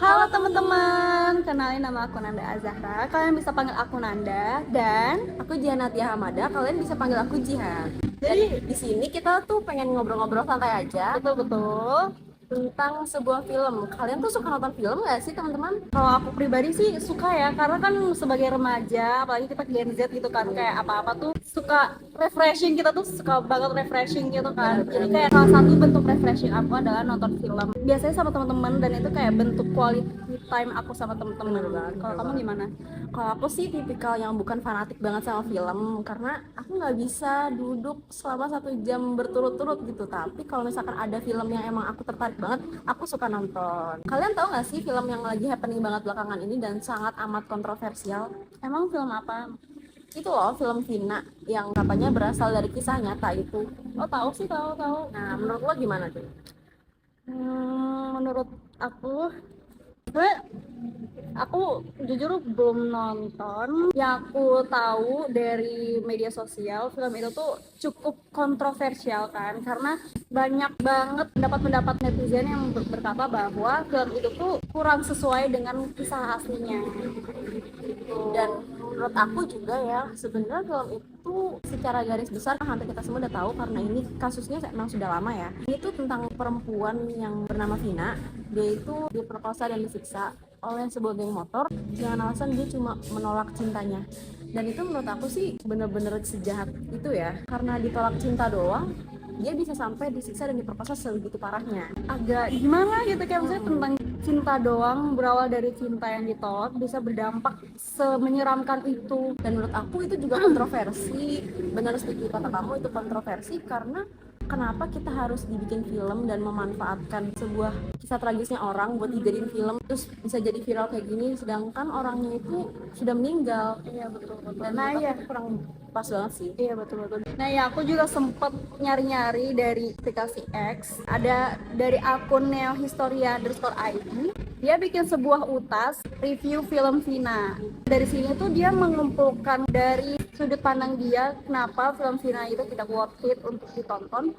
Halo teman-teman, kenalin nama aku Nanda Azahra. Kalian bisa panggil aku Nanda dan Aku Jianatia Hamada, kalian bisa panggil aku Jihan. Jadi di sini kita tuh pengen ngobrol-ngobrol santai aja betul-betul tentang sebuah film. Kalian tuh suka nonton film nggak sih teman-teman? kalau aku pribadi sih suka ya, karena kan sebagai remaja, apalagi kita Gen Z gitu kan, kayak apa-apa tuh suka refreshing, kita tuh suka banget refreshing gitu kan. Jadi kayak salah satu bentuk refreshing aku adalah nonton film. Biasanya sama teman-teman dan itu kayak bentuk quality time aku sama teman-teman. Kalau kamu gimana? Kalau aku sih tipikal yang bukan fanatik banget sama film, karena aku nggak bisa duduk selama 1 jam berturut-turut gitu. Tapi kalau misalkan ada film yang emang aku tertarik banget, aku suka nonton. Kalian tahu nggak sih film yang lagi happening banget belakangan ini dan sangat amat kontroversial? Emang film apa? Itu loh film Vina yang katanya berasal dari kisah nyata itu. Oh, tahu sih, tahu. Nah, menurut lo gimana tuh? Menurut aku, sebenarnya aku jujur belum nonton. Yang aku tahu dari media sosial, film itu tuh cukup kontroversial kan, karena banyak banget pendapat-pendapat netizen yang berkata bahwa film itu tuh kurang sesuai dengan kisah aslinya. Dan menurut aku juga ya, sebenarnya film itu secara garis besar hampir kita semua udah tahu karena ini kasusnya memang sudah lama ya. Ini tuh tentang perempuan yang bernama Vina. Dia itu diperkosa dan disiksa oleh sebuah geng motor dengan alasan dia cuma menolak cintanya. Dan itu menurut aku sih bener-bener sejahat itu ya, karena ditolak cinta doang dia bisa sampai disiksa dan diperkosa sebegitu parahnya. Agak gimana gitu, kayak misalnya tentang cinta doang, berawal dari cinta yang ditolak bisa berdampak semenyeramkan itu. Dan menurut aku itu juga kontroversi. Benar setuju kata kamu, itu kontroversi karena kenapa kita harus dibikin film dan memanfaatkan sebuah kisah tragisnya orang buat dijadiin film terus bisa jadi viral kayak gini, sedangkan orangnya itu sudah meninggal. Iya, betul. Dan Nah menurut ya, aku kurang pas banget sih. iya, betul. Nah ya, aku juga sempet nyari-nyari dari aplikasi X, ada dari akun neohistoria_id. Dia bikin sebuah utas review film Vina. Dari sini tuh dia mengumpulkan dari sudut pandang dia kenapa film Vina itu tidak worth it untuk ditonton.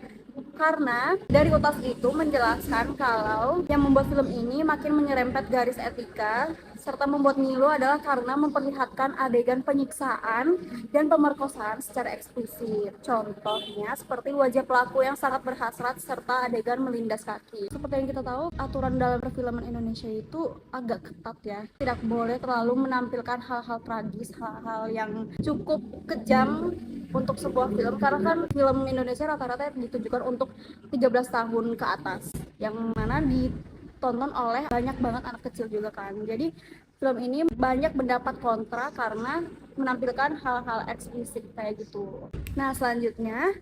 Karena dari utas itu menjelaskan kalau yang membuat film ini makin menyerempet garis etika serta membuat ngilu adalah karena memperlihatkan adegan penyiksaan dan pemerkosaan secara eksplisit. Contohnya seperti wajah pelaku yang sangat berhasrat serta adegan melindas kaki. Seperti yang kita tahu, aturan dalam perfilman Indonesia itu agak ketat ya. Tidak boleh terlalu menampilkan hal-hal tragis, hal-hal yang cukup kejam untuk sebuah film, karena kan film Indonesia rata-rata ditujukan untuk 13 tahun ke atas, yang mana ditonton oleh banyak banget anak kecil juga kan. Jadi film ini banyak mendapat kontra karena menampilkan hal-hal eksplisit kayak gitu. Nah, selanjutnya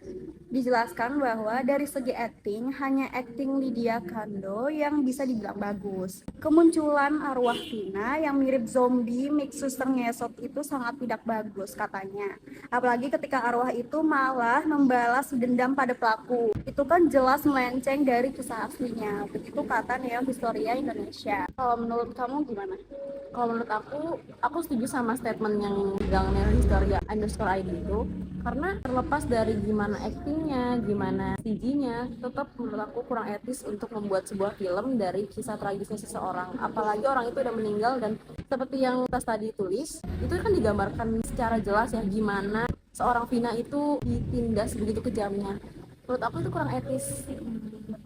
dijelaskan bahwa dari segi acting, hanya acting Lydia Kandou yang bisa dibilang bagus. Kemunculan arwah Vina yang mirip zombie mix suster ngesot itu sangat tidak bagus katanya. Apalagi ketika arwah itu malah membalas dendam pada pelaku. Itu kan jelas melenceng dari kisah aslinya. Begitu kata Neo Historia Indonesia. Kalau menurut kamu gimana? Kalau menurut aku setuju sama statement yang bilang Historia_id itu, karena terlepas dari gimana actingnya, gimana CG-nya, tetap menurut aku kurang etis untuk membuat sebuah film dari kisah tragisnya seseorang. Apalagi orang itu udah meninggal, dan seperti yang kita tadi tulis, itu kan digambarkan secara jelas ya gimana seorang Vina itu ditindas begitu kejamnya. Menurut aku itu kurang etis.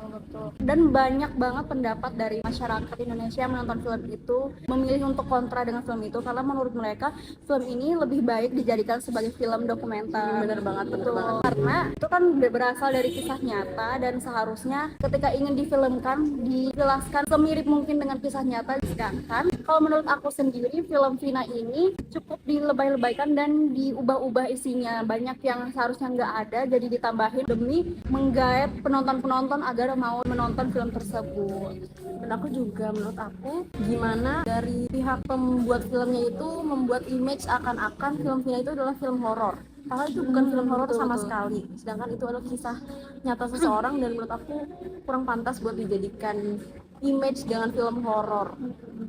Betul. Dan banyak banget pendapat dari masyarakat Indonesia yang menonton film itu memilih untuk kontra dengan film itu, karena menurut mereka film ini lebih baik dijadikan sebagai film dokumenter. Bener banget. Karena itu kan berasal dari kisah nyata dan seharusnya ketika ingin difilmkan dijelaskan semirip mungkin dengan kisah nyata. Sedangkan kalau menurut aku sendiri, film Vina ini cukup dilebay-lebaykan dan diubah-ubah isinya. Banyak yang seharusnya nggak ada jadi ditambahin demi menggait penonton-penonton agar mau menonton film tersebut. Dan aku juga, menurut aku, gimana dari pihak pembuat filmnya itu membuat image akan-akan film Vina itu adalah film horor. Padahal itu bukan film horor sama sekali. Sedangkan itu adalah kisah nyata seseorang, dan menurut aku kurang pantas buat dijadikan image dengan film horor.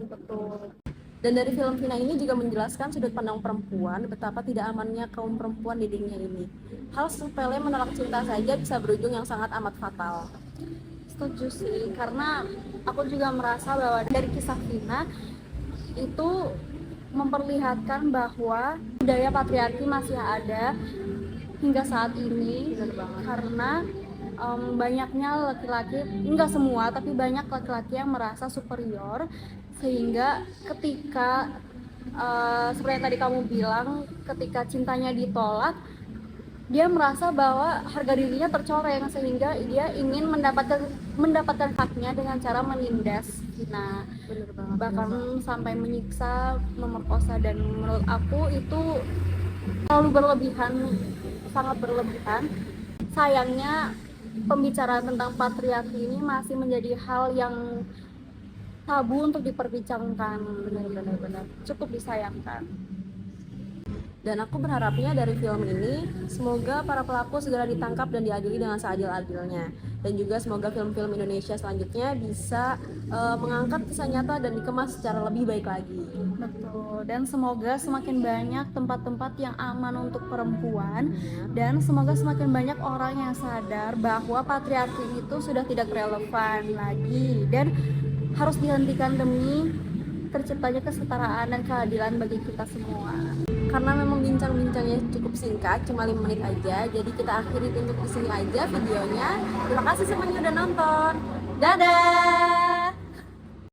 Betul. Dan dari film Vina ini juga menjelaskan sudut pandang perempuan, betapa tidak amannya kaum perempuan di dunia ini. Hal sepele menolak cinta saja bisa berujung yang sangat amat fatal. Setuju sih, karena aku juga merasa bahwa dari kisah Vina itu memperlihatkan bahwa budaya patriarki masih ada hingga saat ini. Bener banget. Karena banyaknya laki-laki, enggak semua tapi banyak laki-laki yang merasa superior, sehingga ketika seperti yang tadi kamu bilang, ketika cintanya ditolak, dia merasa bahwa harga dirinya tercoreng, sehingga dia ingin mendapatkan haknya dengan cara menindas Vina, Bener banget. bahkan sampai menyiksa, memerkosa. Dan menurut aku itu terlalu berlebihan, sangat berlebihan. Sayangnya pembicaraan tentang patriarki ini masih menjadi hal yang tabu untuk diperbincangkan. Benar-benar cukup disayangkan. Dan aku berharapnya dari film ini semoga para pelaku segera ditangkap dan diadili dengan seadil-adilnya. Dan juga semoga film-film Indonesia selanjutnya bisa mengangkat kisah nyata dan dikemas secara lebih baik lagi. Betul. Dan semoga semakin banyak tempat-tempat yang aman untuk perempuan, dan semoga semakin banyak orang yang sadar bahwa patriarki itu sudah tidak relevan lagi dan harus dihentikan demi terciptanya kesetaraan dan keadilan bagi kita semua. Karena memang bincang-bincangnya cukup singkat, cuma 5 menit aja, jadi kita akhiri untuk di sini aja videonya. Terima kasih semuanya udah nonton. Dadah!